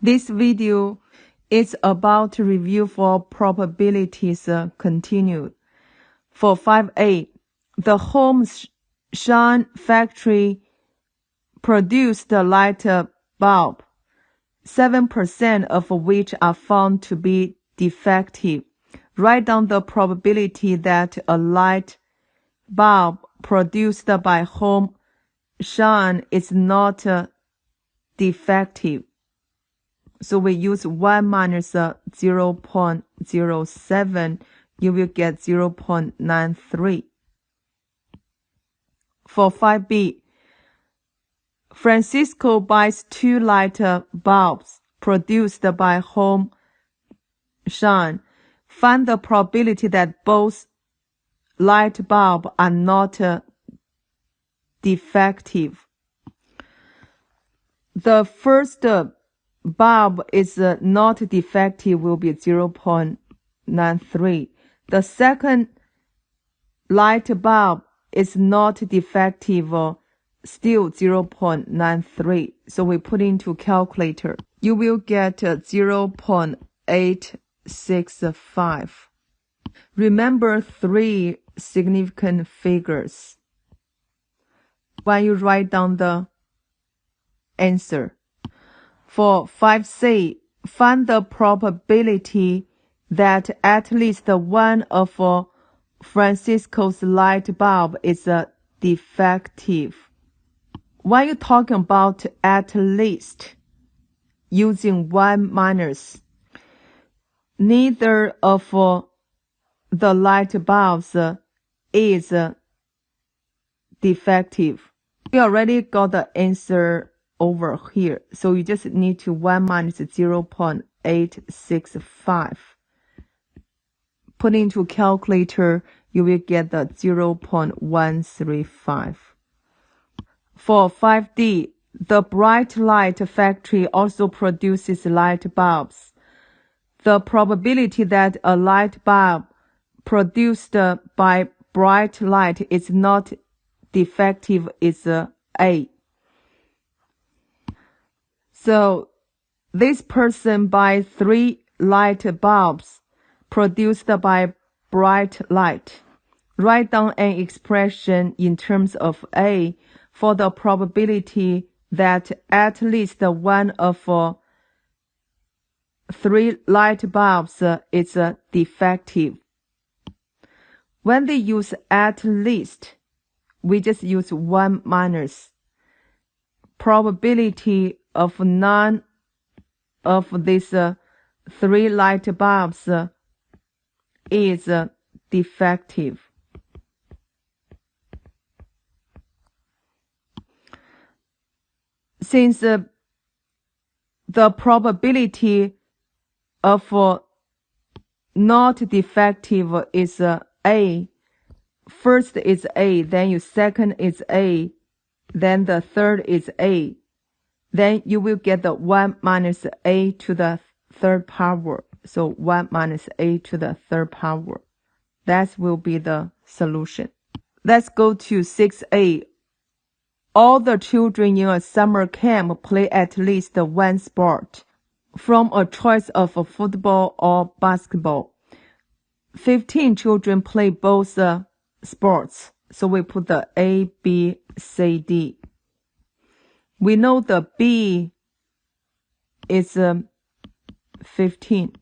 This video is about review for probabilities continued. For 5A, the home shine factory produced a light bulb, 7% of which are found to be defective. Write down the probability that a light bulb produced by home shine is not defective. So we use 1 minus 0.07, you will get 0.93. For 5B, Francisco buys 2 light bulbs produced by home shine. Find the probability that both light bulbs are not defective. The first bulb is not defective will be 0.93. The second light bulb is not defective, still 0.93. So we put into calculator. You will get 0.865. Remember 3 significant figures when you write down the answer. For 5C, find the probability that at least one of Francisco's light bulb is defective. When you're talking about at least, using 1 minus, neither of the light bulbs is defective. We already got the answer over here. So you just need to 1 minus 0.865. Put into calculator, you will get the 0.135. For 5D, the bright light factory also produces light bulbs. The probability that a light bulb produced by bright light is not defective is A. So this person buys 3 light bulbs produced by bright light. Write down an expression in terms of A for the probability that at least one of 3 light bulbs is defective. When they use at least, we just use 1 minus. Probability of none of these 3 light bulbs is defective. Since the probability of not defective is A, first is A, then your second is A, then the third is A. Then you will get the 1 minus A to the third power. So 1 minus A to the third power. That will be the solution. Let's go to 6A. All the children in a summer camp play at least one sport, from a choice of football or basketball. 15 children play both sports. So we put the A, B, C, D. We know the B is 15.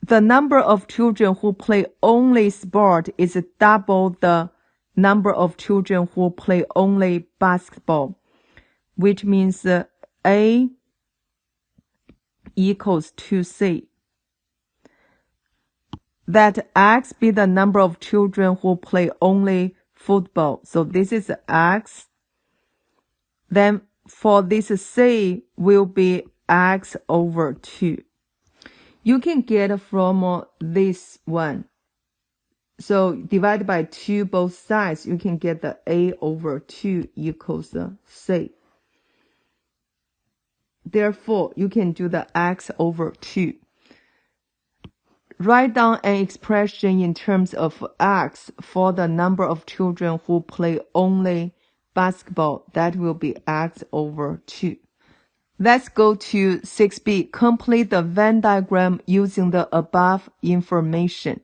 The number of children who play only sport is double the number of children who play only basketball, which means A equals to C. That X be the number of children who play only football. So this is X. Then for this C will be X over 2. You can get from this one. So divide by 2 both sides, you can get the A over 2 equals C. Therefore, you can do the X over 2. Write down an expression in terms of X for the number of children who play only basketball. That will be X over 2. Let's go to 6b. Complete the Venn diagram using the above information.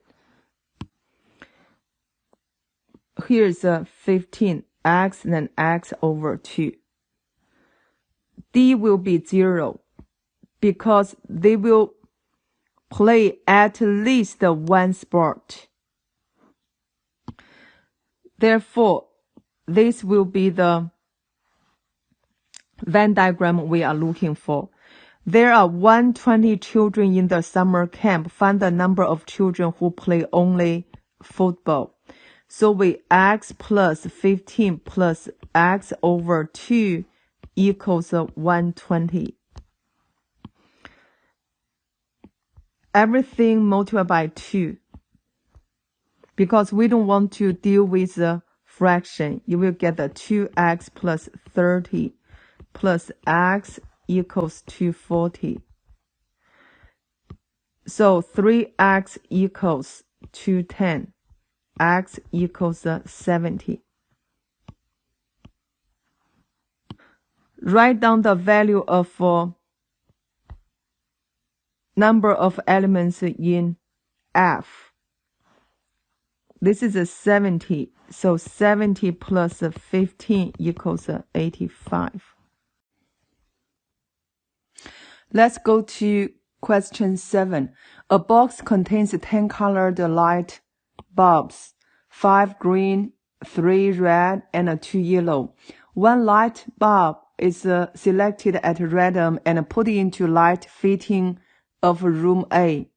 Here's 15, x, then x over 2. D will be 0 because they will play at least one sport. Therefore, this will be the Venn diagram we are looking for. There are 120 children in the summer camp. Find the number of children who play only football. So we x plus 15 plus x over 2 equals 120. Everything multiplied by 2. Because we don't want to deal with the fraction, you will get the 2x plus 30 plus x equals 240. So 3x equals 210. X equals 70. Write down the value of number of elements in F. This is 70. So 70 plus 15 equals 85. Let's go to question 7. A box contains 10 colored light bulbs, 5 green, 3 red, and 2 yellow. One light bulb is selected at random and put into light fitting of room A.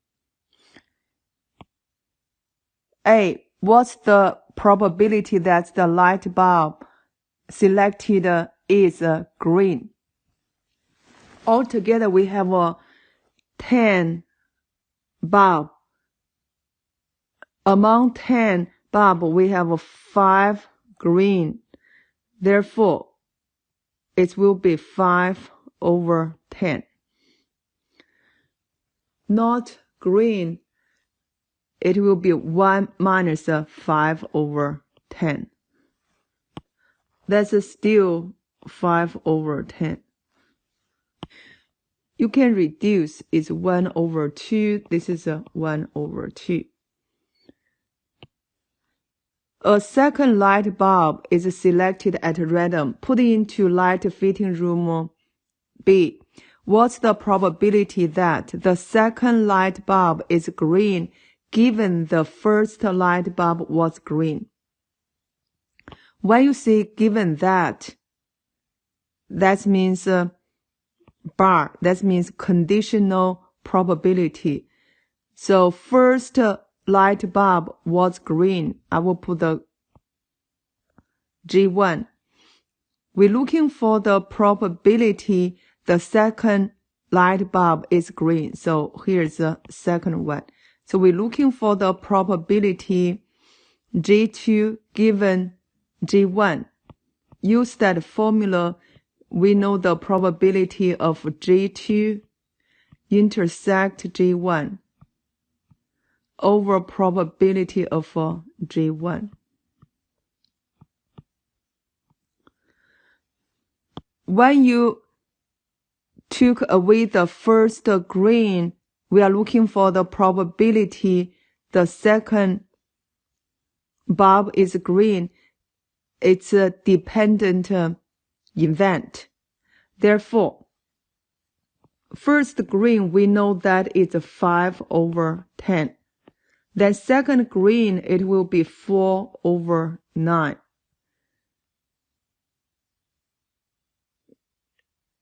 A. What's the probability that the light bulb selected is green? Altogether, we have 10 bulb. Among 10 bulb, we have 5 green. Therefore, it will be 5 over 10. Not green, it will be 1 minus 5 over 10. That's still 5 over 10. You can reduce, it's 1 over 2. This is 1 over 2. A second light bulb is selected at random, put into light fitting room B. What's the probability that the second light bulb is green given the first light bulb was green? When you say given that means bar, that means conditional probability. So first light bulb was green. I will put the G1. We're looking for the probability the second light bulb is green. So here's the second one. So we're looking for the probability G2 given G1. Use that formula. We know the probability of G2 intersect G1 over probability of G1. When you took away the first green, we are looking for the probability the second bulb is green. It's a dependent event. Therefore, first green, we know that it's 5 over 10. Then second green, it will be 4 over 9.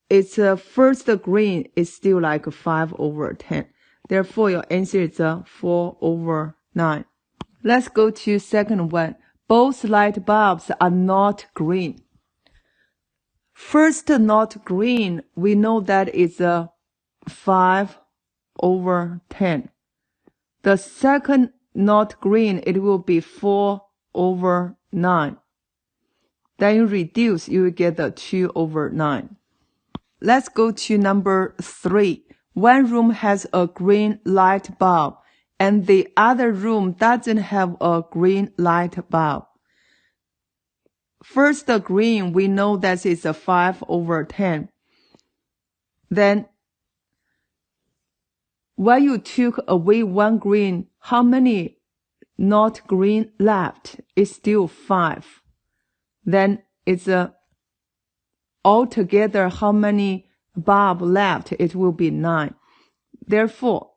It's first green is still like 5 over 10. Therefore, your answer is 4 over 9. Let's go to second one. Both light bulbs are not green. First not green, we know that it's 5 over 10. The second not green, it will be 4 over 9. Then you reduce, you will get the 2 over 9. Let's go to number 3. One room has a green light bulb and the other room doesn't have a green light bulb. First green, we know that it's 5 over 10. Then when you took away one green, how many not green left? It's still 5. Then it's altogether how many bulb left? It will be 9. Therefore,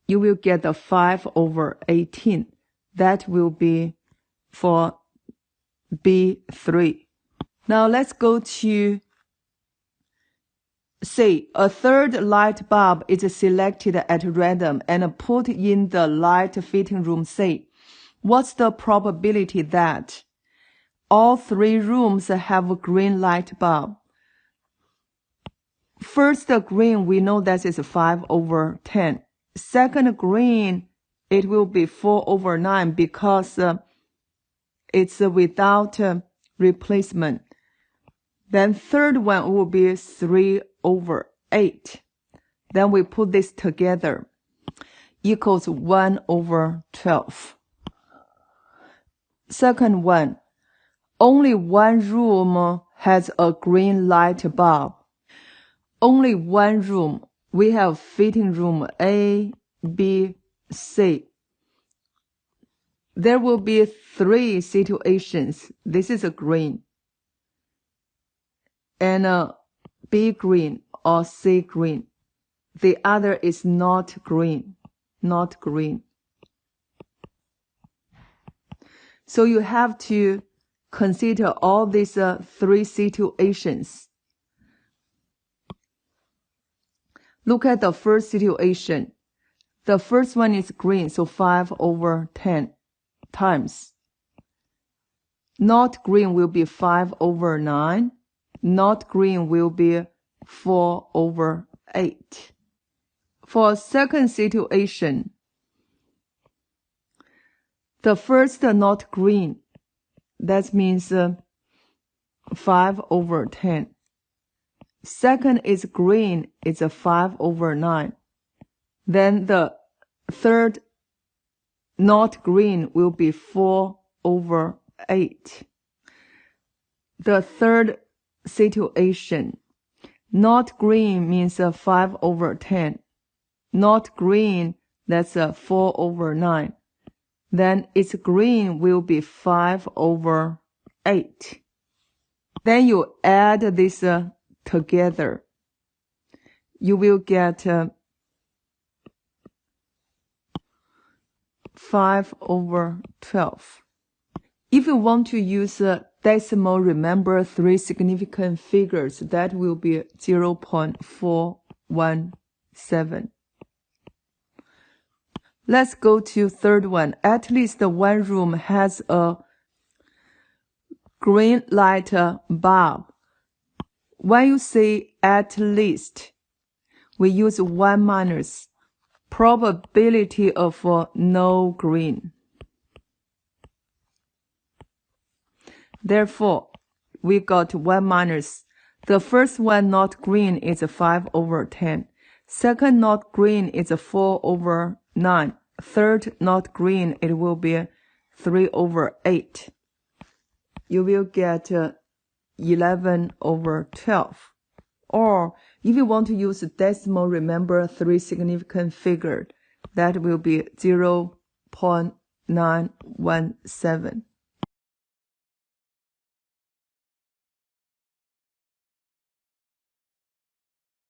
you will get the 5/18. That will be for B3. Now let's go to C. A third light bulb is selected at random and put in the light fitting room C. What's the probability that all 3 rooms have a green light bulb? First green, we know that is 5/10. Second green, it will be 4/9 because it's without replacement. Then third one will be 3/8. Then we put this together, equals 1/12. Second one, only one room has a green light bulb. Only one room. We have fitting room A, B, C. There will be 3 situations. This is a green, and a B green or C green. The other is not green, not green. So you have to consider all these 3 situations. Look at the first situation. The first one is green, so 5/10 times. Not green will be 5/9. Not green will be 4/8. For second situation, the first not green, that means 5/10. Second is green, it's a 5/9. Then the third not green will be 4/8. The third situation, not green means 5/10. Not green, that's 4/9. Then its green will be 5/8. Then you add this together. You will get 5/12. If you want to use decimal, remember 3 significant figures. That will be 0.417. Let's go to third one. At least one room has a green light bulb. When you say at least, we use 1 minus probability of no green. Therefore, we got 1 minus. The first one not green is 5/10. Second not green is 4/9. Third not green, it will be 3/8. You will get 11/12. Or if you want to use decimal, remember 3 significant figures. That will be 0.917.